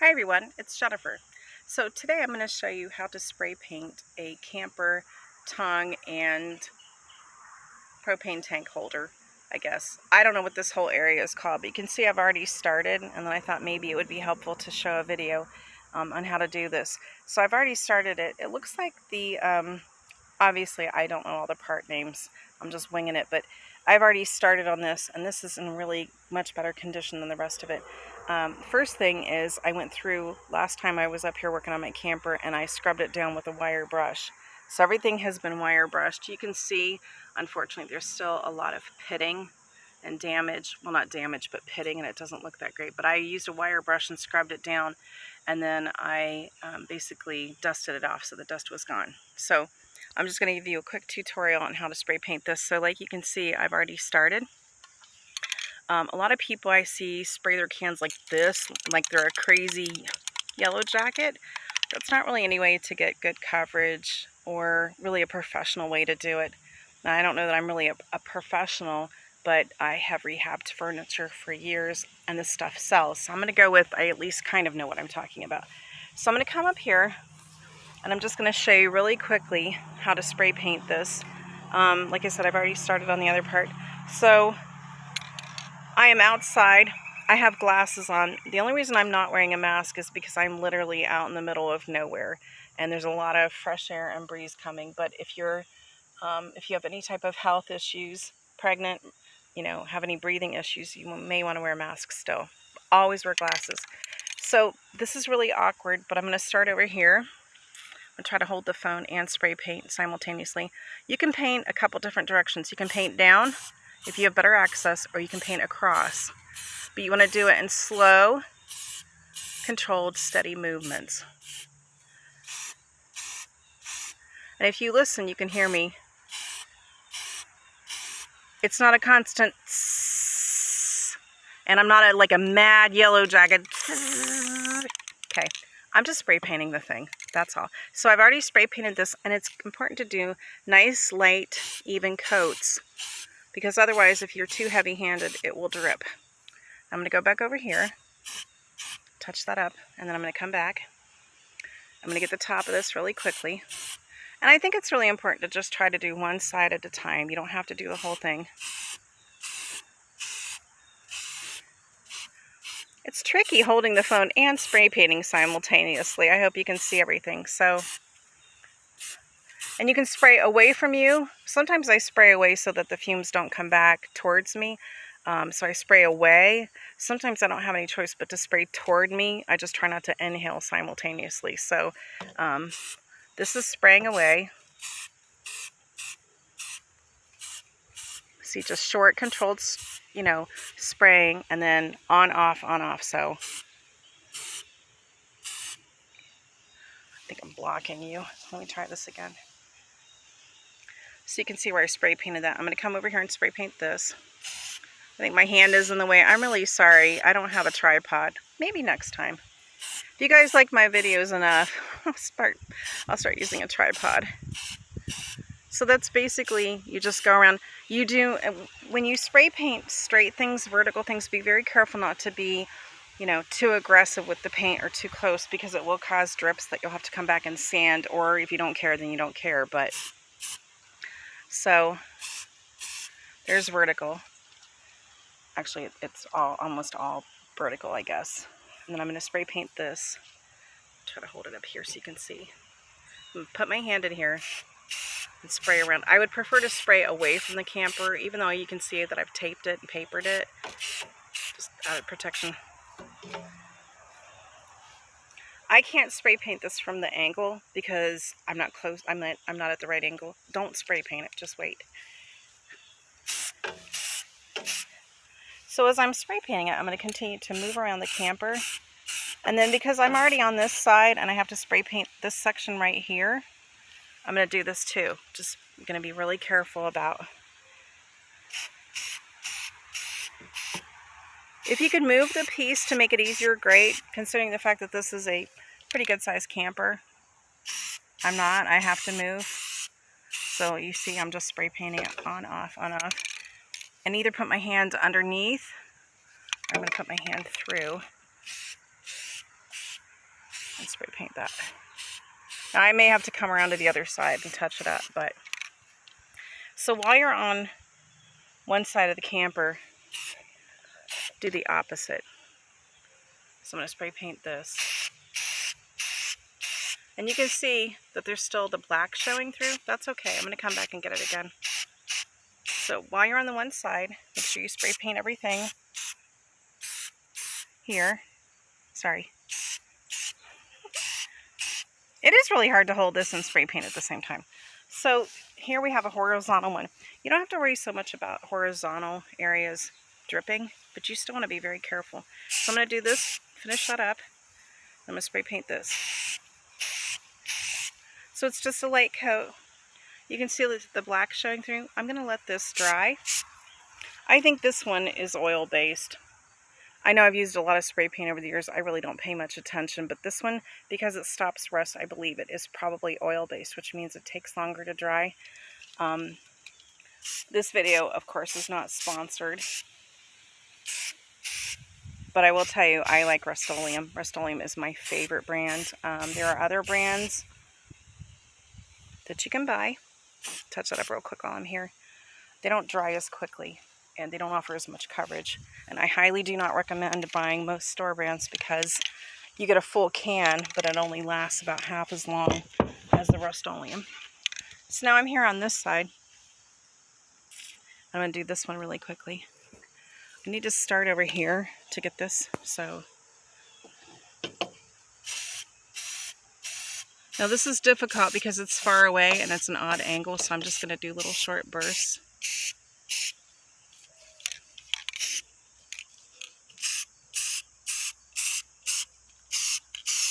Hi everyone, it's Jennifer. So today I'm going to show you how to spray paint a camper tongue and propane tank holder, I guess. I don't know what this whole area is called, but you can see I've already started, and then I thought maybe it would be helpful to show a video on how to do this. So I've already started it. It looks like obviously I don't know all the part names, I'm just winging it, but I've already started on this, and this is in really much better condition than the rest of it. First thing is I went through, last time I was up here working on my camper, and I scrubbed it down with a wire brush. So everything has been wire brushed. You can see, unfortunately, there's still a lot of pitting and damage. Well, not damage, but pitting, and it doesn't look that great. But I used a wire brush and scrubbed it down, and then I basically dusted it off so the dust was gone. So I'm just going to give you a quick tutorial on how to spray paint this. So like you can see, I've already started. A lot of people I see spray their cans like this, like they're a crazy yellow jacket. That's not really any way to get good coverage or really a professional way to do it. Now, I don't know that I'm really a professional, but I have rehabbed furniture for years and this stuff sells. So I'm going to go with, I at least kind of know what I'm talking about. So I'm going to come up here and I'm just going to show you really quickly how to spray paint this. Like I said, I've already started on the other part. So I am outside. I have glasses on. The only reason I'm not wearing a mask is because I'm literally out in the middle of nowhere, and there's a lot of fresh air and breeze coming. But if you have any type of health issues, pregnant, have any breathing issues, you may want to wear a mask still. Always wear glasses. So this is really awkward, but I'm going to start over here. I'm going to try to hold the phone and spray paint simultaneously. You can paint a couple different directions. You can paint down if you have better access, or you can paint across. But you want to do it in slow, controlled, steady movements. And if you listen, you can hear me. It's not a constant tss, and I'm not like a mad yellow jacket. Okay, I'm just spray painting the thing. That's all. So I've already spray painted this, and it's important to do nice, light, even coats, because otherwise, if you're too heavy-handed, it will drip. I'm going to go back over here, touch that up, and then I'm going to come back. I'm going to get the top of this really quickly. And I think it's really important to just try to do one side at a time. You don't have to do the whole thing. It's tricky holding the phone and spray painting simultaneously. I hope you can see everything. And you can spray away from you. Sometimes I spray away so that the fumes don't come back towards me. So I spray away. Sometimes I don't have any choice but to spray toward me. I just try not to inhale simultaneously. So this is spraying away. See, just short, controlled, spraying, and then on, off, on, off. So I think I'm blocking you. Let me try this again. So you can see where I spray painted that. I'm going to come over here and spray paint this. I think my hand is in the way. I'm really sorry. I don't have a tripod. Maybe next time. If you guys like my videos enough, I'll start using a tripod. So that's basically, you just go around. When you spray paint straight things, vertical things, be very careful not to be, too aggressive with the paint or too close, because it will cause drips that you'll have to come back and sand, or if you don't care, then you don't care. But so there's vertical. Actually, it's almost all vertical, I guess. And then I'm going to spray paint this. Try to hold it up here so you can see. I'm going to put my hand in here and spray around. I would prefer to spray away from the camper, even though you can see that I've taped it and papered it, just out of protection. I can't spray paint this from the angle because I'm not close. I'm not at the right angle. Don't spray paint it. Just wait. So as I'm spray painting it, I'm going to continue to move around the camper. And then because I'm already on this side and I have to spray paint this section right here, I'm going to do this too. Just going to be really careful about. If you could move the piece to make it easier, great, considering the fact that this is a pretty good sized camper. I'm not. I have to move. So you see I'm just spray painting it on, off, on, off. And either put my hand underneath, or I'm going to put my hand through. and spray paint that. Now I may have to come around to the other side and touch it up, but so while you're on one side of the camper, do the opposite. So I'm going to spray paint this. And you can see that there's still the black showing through. That's okay. I'm going to come back and get it again. So while you're on the one side, make sure you spray paint everything here. Sorry. It is really hard to hold this and spray paint at the same time. So here we have a horizontal one. You don't have to worry so much about horizontal areas dripping, but you still want to be very careful. So I'm going to do this, finish that up. I'm going to spray paint this. So it's just a light coat. You can see the black showing through. I'm going to let this dry. I think this one is oil-based. I know I've used a lot of spray paint over the years. I really don't pay much attention, but this one, because it stops rust, I believe it is probably oil-based, which means it takes longer to dry. This video, of course, is not sponsored, but I will tell you, I like Rust-Oleum. Rust-Oleum is my favorite brand. There are other brands that you can buy. Touch that up real quick while I'm here. They don't dry as quickly, and they don't offer as much coverage. And I highly do not recommend buying most store brands because you get a full can, but it only lasts about half as long as the Rust-Oleum. So now I'm here on this side. I'm going to do this one really quickly. I need to start over here to get this. So now this is difficult because it's far away and it's an odd angle, so I'm just going to do little short bursts.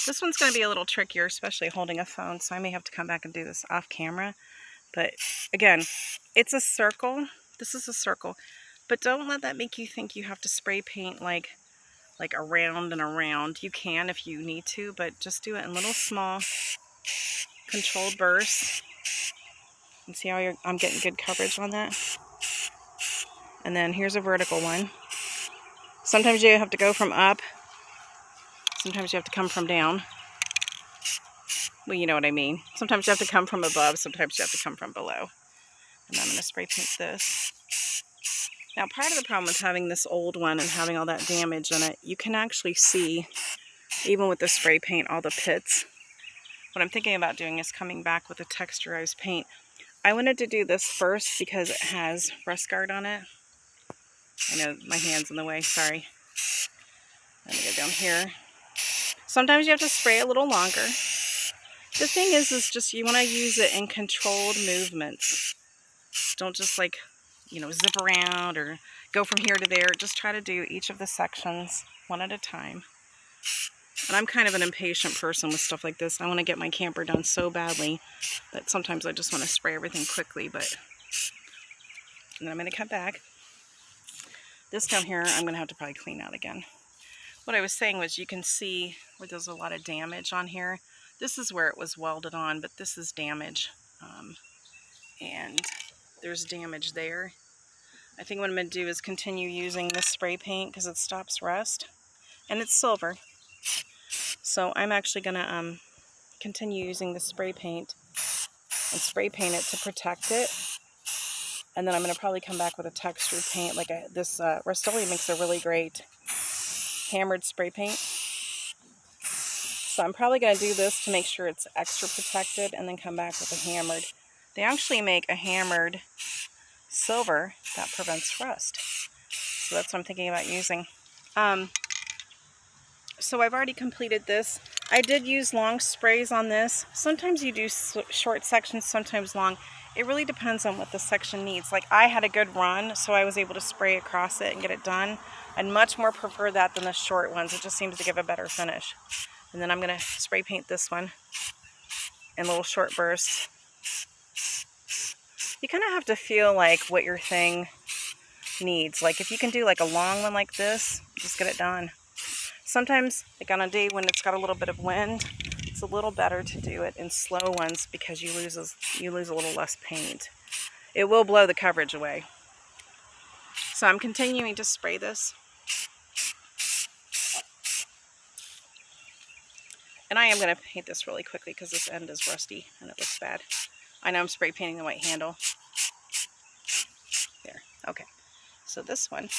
This one's going to be a little trickier, especially holding a phone, so I may have to come back and do this off camera. But again, it's a circle. This is a circle. But don't let that make you think you have to spray paint like around and around. You can if you need to, but just do it in little small controlled bursts. And see how I'm getting good coverage on that? And then here's a vertical one. Sometimes you have to go from up. Sometimes you have to come from down. Well, you know what I mean. Sometimes you have to come from above. Sometimes you have to come from below. And I'm going to spray paint this. Now, part of the problem with having this old one and having all that damage in it, you can actually see, even with the spray paint, all the pits. What I'm thinking about doing is coming back with a texturized paint. I wanted to do this first because it has rust guard on it. I know my hand's in the way, sorry. Let me go down here. Sometimes you have to spray a little longer. The thing is just you want to use it in controlled movements. Don't just like, you know, zip around or go from here to there. Just try to do each of the sections one at a time. And I'm kind of an impatient person with stuff like this. I want to get my camper done so badly that sometimes I just want to spray everything quickly. But and then I'm going to come back. This down here, I'm going to have to probably clean out again. What I was saying was you can see where there's a lot of damage on here. This is where it was welded on, but this is damage. And there's damage there. I think what I'm going to do is continue using this spray paint because it stops rust. And it's silver. So I'm actually going to continue using the spray paint and spray paint it to protect it. And then I'm going to probably come back with a textured paint. Like this Rust-Oleum makes a really great hammered spray paint. So I'm probably going to do this to make sure it's extra protected and then come back with a hammered. They actually make a hammered silver that prevents rust. So that's what I'm thinking about using. So I've already completed this. I did use long sprays on this. Sometimes you do short sections, sometimes long. It really depends on what the section needs. Like I had a good run, so I was able to spray across it and get it done. I'd much more prefer that than the short ones. It just seems to give a better finish. And then I'm going to spray paint this one in little short bursts. You kind of have to feel like what your thing needs. Like if you can do like a long one like this, just get it done. Sometimes, like on a day when it's got a little bit of wind, it's a little better to do it in slow ones because you lose a little less paint. It will blow the coverage away. So I'm continuing to spray this. And I am going to paint this really quickly because this end is rusty and it looks bad. I know I'm spray painting the white handle. There. Okay. So this one.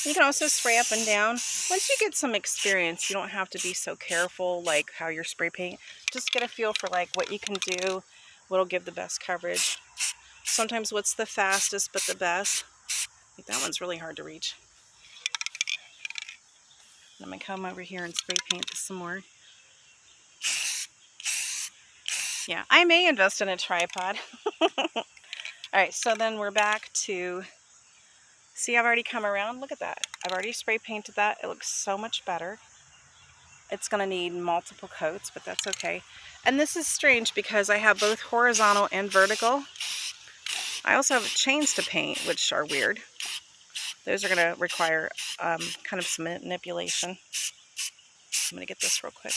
You can also spray up and down. Once you get some experience, you don't have to be so careful like how you're spray paint. Just get a feel for like what you can do, what'll give the best coverage. Sometimes what's the fastest but the best. Like that one's really hard to reach. I'm going to come over here and spray paint this some more. Yeah, I may invest in a tripod. Alright, so then we're back to... See, I've already come around. Look at that. I've already spray painted that. It looks so much better. It's going to need multiple coats, but that's okay. And this is strange because I have both horizontal and vertical. I also have chains to paint, which are weird. Those are going to require kind of some manipulation. I'm going to get this real quick.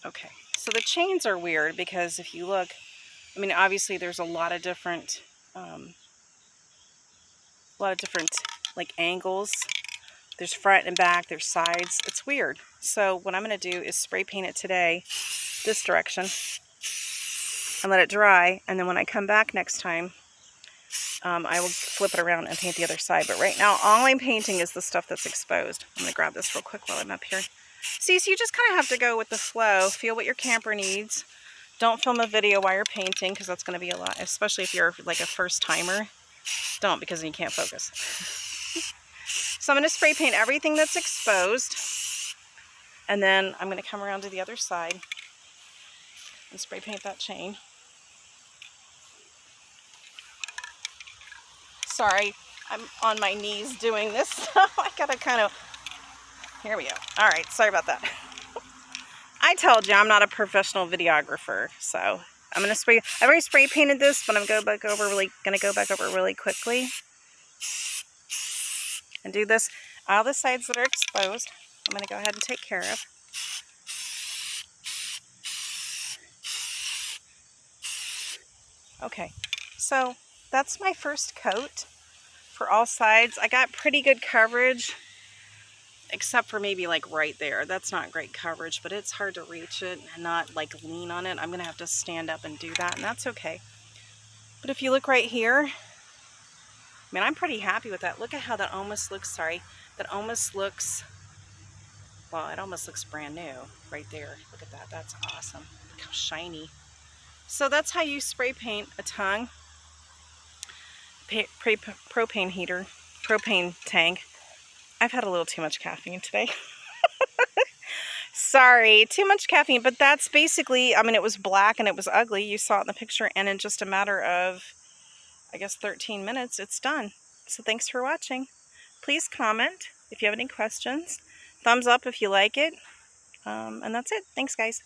Okay, so the chains are weird because if you look, I mean, obviously there's a lot of different like angles. There's front and back, there's sides. It's weird. So what I'm going to do is spray paint it today this direction and let it dry, and then when I come back next time I will flip it around and paint the other side. But right now all I'm painting is the stuff that's exposed. I'm going to grab this real quick while I'm up here. See, so you just kind of have to go with the flow, feel what your camper needs. Don't film a video while you're painting because that's going to be a lot, especially if you're like a first timer. Don't, because then you can't focus. So I'm going to spray paint everything that's exposed, and then I'm going to come around to the other side and spray paint that chain. Sorry, I'm on my knees doing this, so I gotta kind of... Here we go. All right, sorry about that. I told you I'm not a professional videographer, so I'm gonna spray. I've already spray painted this, but I'm gonna go back over really quickly and do this. All the sides that are exposed, I'm gonna go ahead and take care of. Okay, so that's my first coat for all sides. I got pretty good coverage, except for maybe like right there. That's not great coverage, but it's hard to reach it and not like lean on it. I'm gonna have to stand up and do that, and that's okay. But if you look right here, I mean, I'm pretty happy with that. Look at how that almost looks, that almost looks, well, it almost looks brand new right there. Look at that, that's awesome. Look how shiny. So that's how you spray paint a tongue. Propane heater, propane tank. I've had a little too much caffeine today. Sorry, too much caffeine, but that's basically, I mean, it was black and it was ugly. You saw it in the picture, and in just a matter of, I guess, 13 minutes, it's done. So thanks for watching. Please comment if you have any questions. Thumbs up if you like it. And that's it. Thanks, guys.